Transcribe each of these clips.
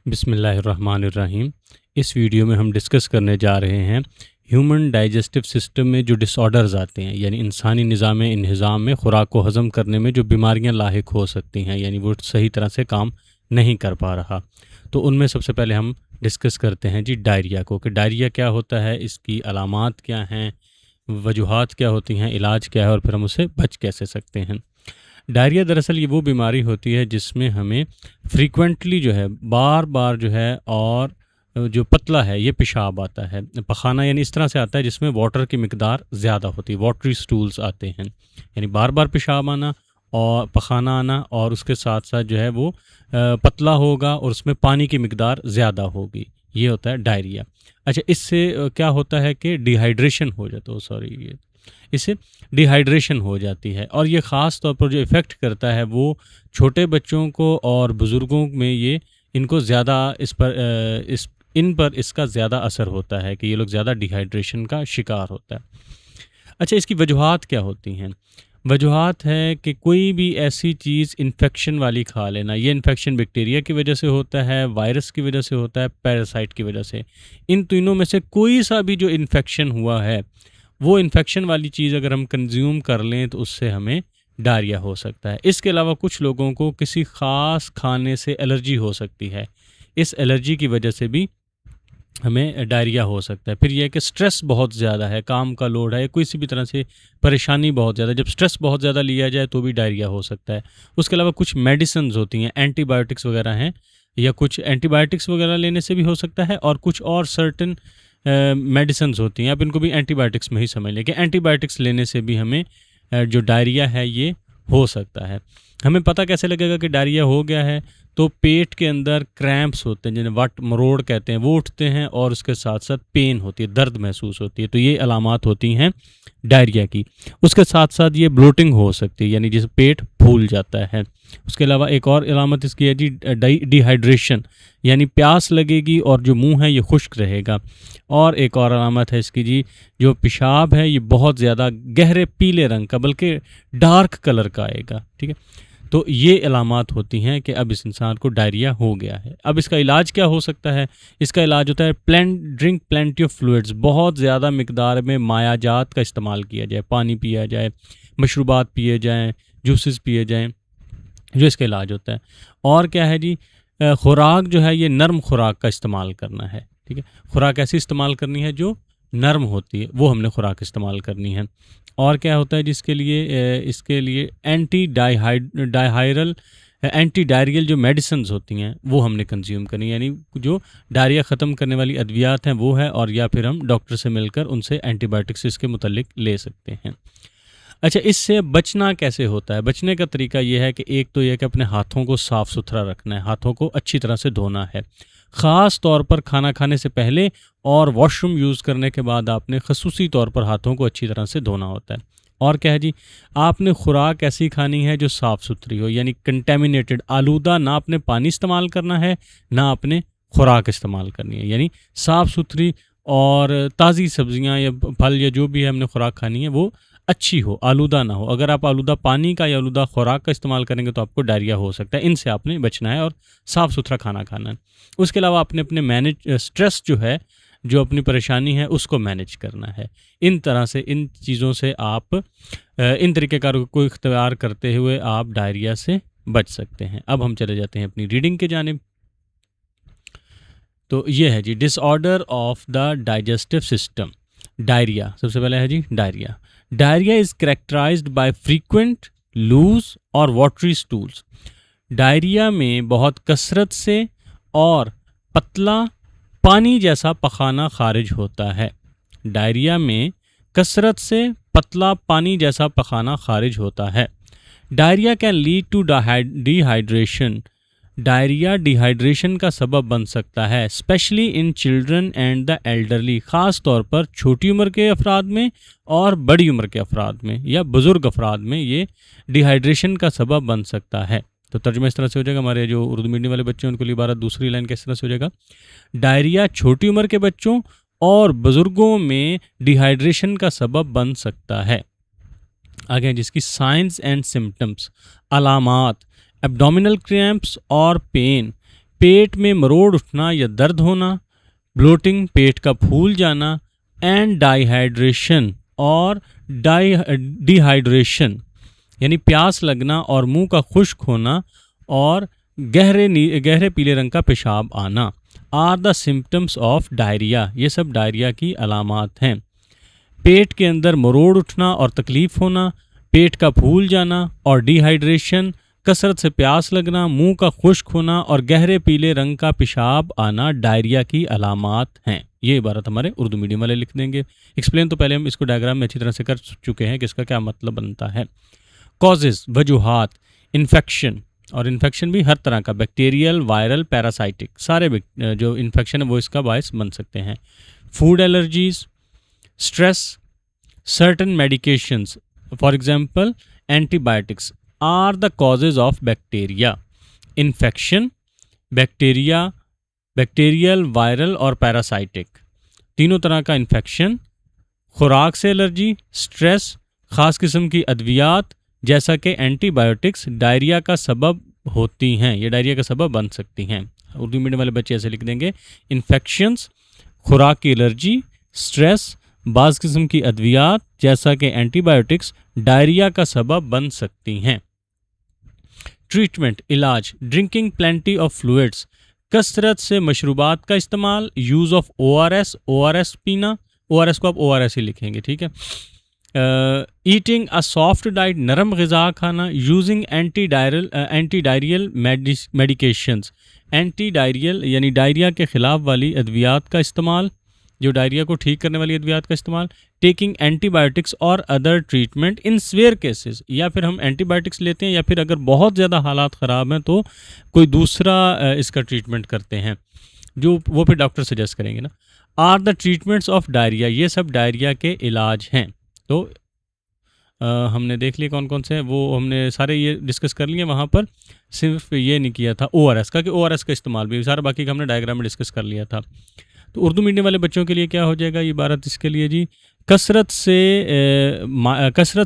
बिस्मिल्लाहिर्रहमानिर्रहीम। इस वीडियो में हम डिस्कस करने जा रहे हैं ह्यूमन डाइजेस्टिव सिस्टम में जो डिसऑर्डर्स आते हैं, यानी इंसानी निज़ाम में ख़ुराक को हज़म करने में जो बीमारियां लाहिक हो सकती हैं, यानी वो सही तरह से काम नहीं कर पा रहा। तो उनमें सबसे पहले हम डिस्कस करते हैं जी डायरिया को, कि डायरिया क्या होता है, इसकी अलामात क्या हैं, वजूहात क्या होती हैं, इलाज क्या है और फिर हम उससे बच कैसे सकते हैं। डायरिया दरअसल ये वो बीमारी होती है जिसमें हमें फ्रीक्वेंटली जो है बार बार जो है और जो पतला है ये पेशाब आता है, पखाना यानी इस तरह से आता है जिसमें वाटर की मिकदार ज़्यादा होती है, वाटरी स्टूल्स आते हैं, यानी बार बार पेशाब आना और पखाना आना, और उसके साथ साथ जो है वो पतला होगा और उसमें पानी की मिकदार ज़्यादा होगी, ये होता है डायरिया। अच्छा, इससे क्या होता है कि डिहाइड्रेशन हो जाता है, सॉरी ये इससे डिहाइड्रेशन हो जाती है, और ये ख़ास तौर पर जो इफ़ेक्ट करता है वो छोटे बच्चों को और बुज़ुर्गों में ये इनको ज़्यादा इन पर इसका ज़्यादा असर होता है कि ये लोग ज़्यादा डिहाइड्रेशन का शिकार होता है। अच्छा, इसकी वजूहात क्या होती हैं? वजूहात है कि कोई भी ऐसी चीज़ इन्फेक्शन वाली खा लेना, ये इन्फेक्शन बैक्टीरिया की वजह से होता है, वायरस की वजह से होता है, पैरासाइट की वजह से। इन तीनों में से कोई सा भी जो इन्फेक्शन हुआ है, वो इन्फेक्शन वाली चीज़ अगर हम कंज्यूम कर लें तो उससे हमें डायरिया हो सकता है। इसके अलावा कुछ लोगों को किसी ख़ास खाने से एलर्जी हो सकती है, इस एलर्जी की वजह से भी हमें डायरिया हो सकता है। फिर यह है कि स्ट्रेस बहुत ज़्यादा है, काम का लोड है, कोई सी भी तरह से परेशानी बहुत ज़्यादा, जब स्ट्रेस बहुत ज़्यादा लिया जाए तो भी डायरिया हो सकता है। उसके अलावा कुछ मेडिसिन्स होती हैं, एंटीबायोटिक्स वगैरह हैं, या कुछ एंटीबायोटिक्स वगैरह लेने से भी हो सकता है, और कुछ और सर्टेन मेडिसिन्स होती हैं, आप इनको भी एंटीबायोटिक्स में ही समझ लें कि एंटीबायोटिक्स लेने से भी हमें जो डायरिया है ये हो सकता है। हमें पता कैसे लगेगा कि डायरिया हो गया है? तो पेट के अंदर क्रैम्प्स होते हैं, जिन्हें वट मरोड़ कहते हैं, वो उठते हैं, और उसके साथ साथ पेन होती है, दर्द महसूस होती है, तो ये अलामात होती हैं डायरिया की। उसके साथ साथ ये ब्लोटिंग हो सकती है, यानी जिसे पेट फूल जाता है। उसके अलावा एक और अलामत इसकी है जी डिहाइड्रेशन, यानी प्यास लगेगी और जो मुंह है ये खुश्क रहेगा। और एक और अलामत है इसकी जी, जो पेशाब है ये बहुत ज़्यादा गहरे पीले रंग का, बल्कि डार्क कलर का आएगा। ठीक है, तो ये अलामात होती हैं कि अब इस इंसान को डायरिया हो गया है। अब इसका इलाज क्या हो सकता है? इसका इलाज होता है ड्रिंक प्लेंटी ऑफ फ्लूइड्स, बहुत ज़्यादा मिकदार में मायाजात का इस्तेमाल किया जाए, पानी पिया जाए, मशरूबात पिए जाएँ, जूसेस पिए जाएँ, जो इसका इलाज होता है। और क्या है जी, खुराक जो है ये नरम खुराक का इस्तेमाल करना है। ठीक है, खुराक ऐसी इस्तेमाल करनी है जो नरम होती है, वो हमने खुराक इस्तेमाल करनी है। और क्या होता है जिसके लिए इसके लिए एंटी डायरियल जो मेडिसिन्स होती हैं वो हमने कंज्यूम करनी है, यानी जो डायरिया ख़त्म करने वाली अद्वियात हैं वो है, और या फिर हम डॉक्टर से मिलकर उनसे एंटीबायोटिक्स इसके मुतल्लिक ले सकते हैं। अच्छा, इससे बचना कैसे होता है? बचने का तरीका ये है कि एक तो यह कि अपने हाथों को साफ़ सुथरा रखना है, हाथों को अच्छी तरह से धोना है, ख़ास तौर पर खाना खाने से पहले और वॉशरूम यूज़ करने के बाद आपने खसूसी तौर पर हाथों को अच्छी तरह से धोना होता है। और क्या है जी, आपने खुराक ऐसी खानी है जो साफ़ सुथरी हो, यानी कंटेमिनेटेड, आलूदा ना आपने पानी इस्तेमाल करना है, ना आपने खुराक इस्तेमाल करनी है, यानी साफ़ सुथरी और ताज़ी सब्ज़ियाँ या फल या जो भी है हमने खुराक खानी है वो अच्छी हो, आलूदा ना हो। अगर आप आलूदा पानी का या आलूदा खुराक का इस्तेमाल करेंगे तो आपको डायरिया हो सकता है। इनसे आपने बचना है और साफ़ सुथरा खाना खाना है। उसके अलावा आपने अपने स्ट्रेस जो है, जो अपनी परेशानी है उसको मैनेज करना है। इन तरह से, इन चीज़ों से आप इन तरीक़ेकारों को इख्तियार करते हुए आप डायरिया से बच सकते हैं। अब हम चले जाते हैं अपनी रीडिंग की जानिब। तो ये है जी, disorder of the digestive system. Diarrhoea सबसे पहले है जी diarrhoea. Diarrhoea is characterised by frequent, loose और वाटरी स्टूल्स। डायरिया में बहुत कसरत से और पतला पानी जैसा पखाना खारिज होता है। डायरिया में कसरत से पतला पानी जैसा पखाना खारिज होता है। Diarrhoea can lead to dehydration. Diarrhoea dehydration का सबब बन सकता है, especially in children and the elderly, ख़ास तौर पर छोटी उम्र के अफराद में और बड़ी उम्र के अफराद में या बुज़ुर्ग अफराद में ये डिहाइड्रेशन का सबब बन सकता है। तो तर्जुमा इस तरह से हो जाएगा, हमारे जो उर्दू मीडियम वाले बच्चे हैं उनके लिए इबारत दूसरी लाइन किस तरह से हो जाएगा, डायरिया छोटी उम्र के बच्चों और बुज़ुर्गों में डिहाइड्रेशन का सबब बन सकता है। आगे जिसकी साइंस एंड सिम्टम्स, अलामात, एब्डोमिनल क्रैम्प्स और पेन, पेट में मरोड़ उठना या दर्द होना, ब्लोटिंग पेट का फूल जाना, एंड डाइहाइड्रेशन और डिहाइड्रेशन यानी प्यास लगना और मुंह का खुश्क होना और गहरे पीले रंग का पेशाब आना are the symptoms of diarrhoea. ये सब डायरिया की अलामात हैं। पेट के अंदर मरोड़ उठना और तकलीफ़ होना, पेट का फूल जाना और डिहाइड्रेशन, कसरत से प्यास लगना, मुंह का खुश्क होना और गहरे पीले रंग का पेशाब आना डायरिया की अलामात हैं। ये इबारत हमारे उर्दू मीडियम वाले लिख देंगे। एक्सप्लेन तो पहले हम इसको डायग्राम में अच्छी तरह से कर चुके हैं कि इसका क्या मतलब बनता है। कॉजेज़, वजूहात, इन्फेक्शन, और इन्फेक्शन भी हर तरह का, बैक्टीरियल, वायरल, पैरासाइटिक, सारे जो इन्फेक्शन है वो इसका बायस बन सकते हैं। Food allergies, stress, certain medications for example antibiotics are the causes of bacteria. Infection, bacterial, viral और पैरासाइटिक, तीनों तरह का इन्फेक्शन, खुराक से एलर्जी, स्ट्रेस, ख़ास किस्म की अद्वियात जैसा कि एंटीबायोटिक्स डायरिया का सबब होती हैं, ये डायरिया का सबब बन सकती हैं। उर्दू मीडियम वाले बच्चे ऐसे लिख देंगे, इन्फेक्शंस, खुराक की एलर्जी, स्ट्रेस, बाज़ किस्म की अद्वियात जैसा कि एंटीबायोटिक्स डायरिया का सबब बन सकती हैं। ट्रीटमेंट, इलाज, ड्रिंकिंग प्लेंटी ऑफ फ्लूइड्स, कसरत से मशरूबात का इस्तेमाल, यूज़ ऑफ ORS पीना, ORS को आप ORS ही लिखेंगे, ठीक है। ईटिंग अ सॉफ्ट डाइट, नरम ग़िज़ा खाना, using anti diarrhoeal medications, anti diarrhoeal यानी डायरिया के ख़िलाफ़ वाली अद्वियात का इस्तेमाल, जो डायरिया को ठीक करने वाली अद्वियात का इस्तेमाल, टेकिंग एंटीबायोटिक्स और other treatment in severe cases, या फिर हम एंटीबायोटिक्स लेते हैं या फिर अगर बहुत ज़्यादा हालात ख़राब हैं तो कोई दूसरा इसका ट्रीटमेंट करते हैं जो वो फिर डॉक्टर सजेस्ट करेंगे ना। Are the treatments of diarrhoea, ये सब डायरिया के इलाज हैं। तो हमने देख लिया कौन कौन से हैं, वो हमने सारे ये डिस्कस कर लिए। वहाँ पर सिर्फ ये नहीं किया था ORS का, कि ORS का इस्तेमाल भी, सारा बाकी का हमने डायग्राम में डिस्कस कर लिया था। तो उर्दू मीडियम वाले बच्चों के लिए क्या हो जाएगा ये इबारत, इसके लिए जी कसरत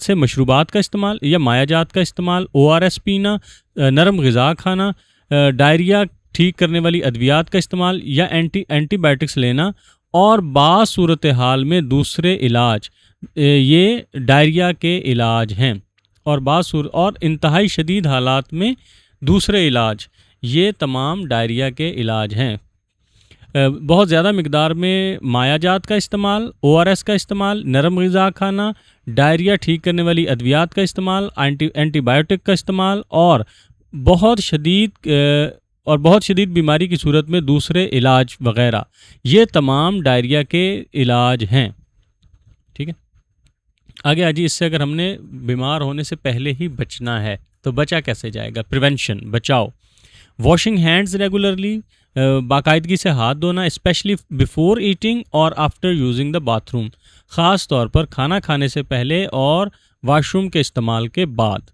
से मशरूबात का इस्तेमाल या मायाजात का इस्तेमाल, ORS पीना, नरम ग़िज़ा खाना, डायरिया ठीक करने वाली अद्वियात का इस्तेमाल या एंटीबायोटिक्स लेना और बाज़ सूरत हाल में दूसरे इलाज, ये डायरिया के इलाज हैं। और इंतहाई शदीद हालात में दूसरे इलाज, ये तमाम डायरिया के इलाज हैं। बहुत ज़्यादा मिकदार में मायाजात का इस्तेमाल, ORS का इस्तेमाल, नरम ग़िज़ा खाना, डायरिया ठीक करने वाली अद्वियात का इस्तेमाल, एंटीबायोटिक का इस्तेमाल और बहुत शदीद बीमारी की सूरत में दूसरे इलाज वग़ैरह, ये तमाम डायरिया के इलाज हैं। ठीक है, आगे आजी इससे अगर हमने बीमार होने से पहले ही बचना है तो बचा कैसे जाएगा। प्रिवेंशन, बचाव, वॉशिंग हैंड्स रेगुलरली, बाकायदगी से हाथ धोना, स्पेशली बिफोर ईटिंग और आफ्टर यूजिंग द बाथरूम, ख़ास तौर पर खाना खाने से पहले और वाशरूम के इस्तेमाल के बाद।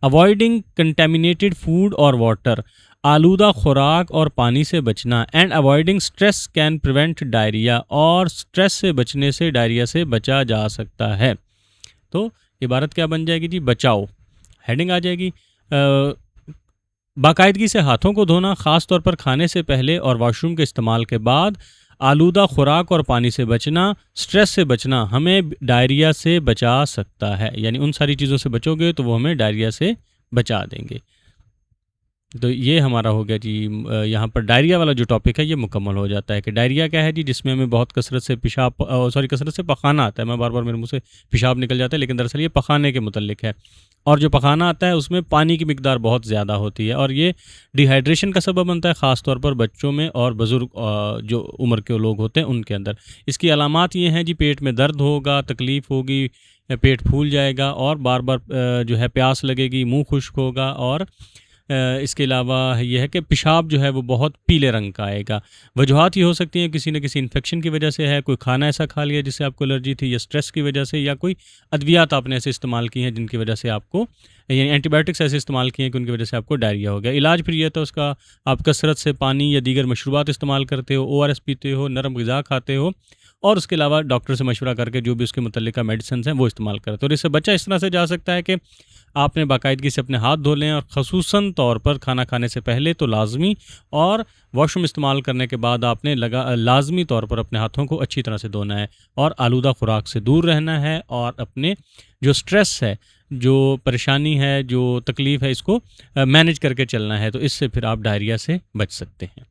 अवॉइडिंग कंटेमिनेटेड फूड और वाटर, आलूदा खुराक और पानी से बचना। And avoiding stress can prevent diarrhoea, और स्ट्रेस से बचने से डायरिया से बचा जा सकता है। तो इबारत क्या बन जाएगी जी, बचाओ। हेडिंग आ जाएगी, बाकायदगी से हाथों को धोना, ख़ास तौर पर खाने से पहले और वाशरूम के इस्तेमाल के बाद। आलूदा खुराक और पानी से बचना, स्ट्रेस से बचना हमें डायरिया से बचा सकता है, यानी उन सारी चीज़ों से बचोगे तो वो हमें डायरिया से बचा देंगे। तो ये हमारा हो गया जी, यहाँ पर डायरिया वाला जो टॉपिक है ये मुकम्मल हो जाता है कि डायरिया क्या है जी, जिसमें हमें बहुत कसरत से कसरत से पखाना आता है। मैं बार बार मेरे मुंह से पेशाब निकल जाता है, लेकिन दरअसल ये पखाने के मुतल्लिक है। और जो पखाना आता है उसमें पानी की मिकदार बहुत ज़्यादा होती है और ये डिहाइड्रेशन का सबब बनता है, ख़ास तौर पर बच्चों में और बुज़ुर्ग जो उम्र के लोग होते हैं उनके अंदर। इसकी अलामात ये हैं जी, पेट में दर्द होगा, तकलीफ़ होगी, पेट फूल जाएगा और बार बार जो है प्यास लगेगी, मुँह खुश्क होगा और इसके अलावा यह है कि पेशाब जो है वो बहुत पीले रंग का आएगा। वजूहात ये हो सकती हैं किसी न किसी इन्फेक्शन की वजह से है, कोई खाना ऐसा खा लिया जिससे आपको एलर्जी थी, या स्ट्रेस की वजह से, या कोई अद्वियात आपने ऐसे इस्तेमाल की हैं जिनकी वजह से आपको यानी एंटीबायोटिक्स ऐसे इस्तेमाल किए कि उनकी वजह से आपको डायरिया हो गया। इलाज फिर ये था उसका, आप कसरत से पानी या दीगर मशरूबात इस्तेमाल करते हो, ओआरएस पीते हो, नरम ग़िज़ा खाते हो और उसके अलावा डॉक्टर से मशवरा करके जो भी उसके मुतल्लिका मेडिसिन्स हैं वो इस्तेमाल करते हो। और इससे बचा इस तरह से जा सकता है कि आपने बाकायदगी से अपने हाथ धो लें और ख़ुसूसन तौर पर खाना खाने से पहले तो लाज़मी, और वॉशरूम इस्तेमाल करने के बाद आपने लाज़मी तौर पर अपने हाथों को अच्छी तरह से धोना है और आलूदा खुराक से दूर रहना है और अपने जो स्ट्रेस है, जो परेशानी है, जो तकलीफ़ है, इसको मैनेज करके चलना है। तो इससे फिर आप डायरिया से बच सकते हैं।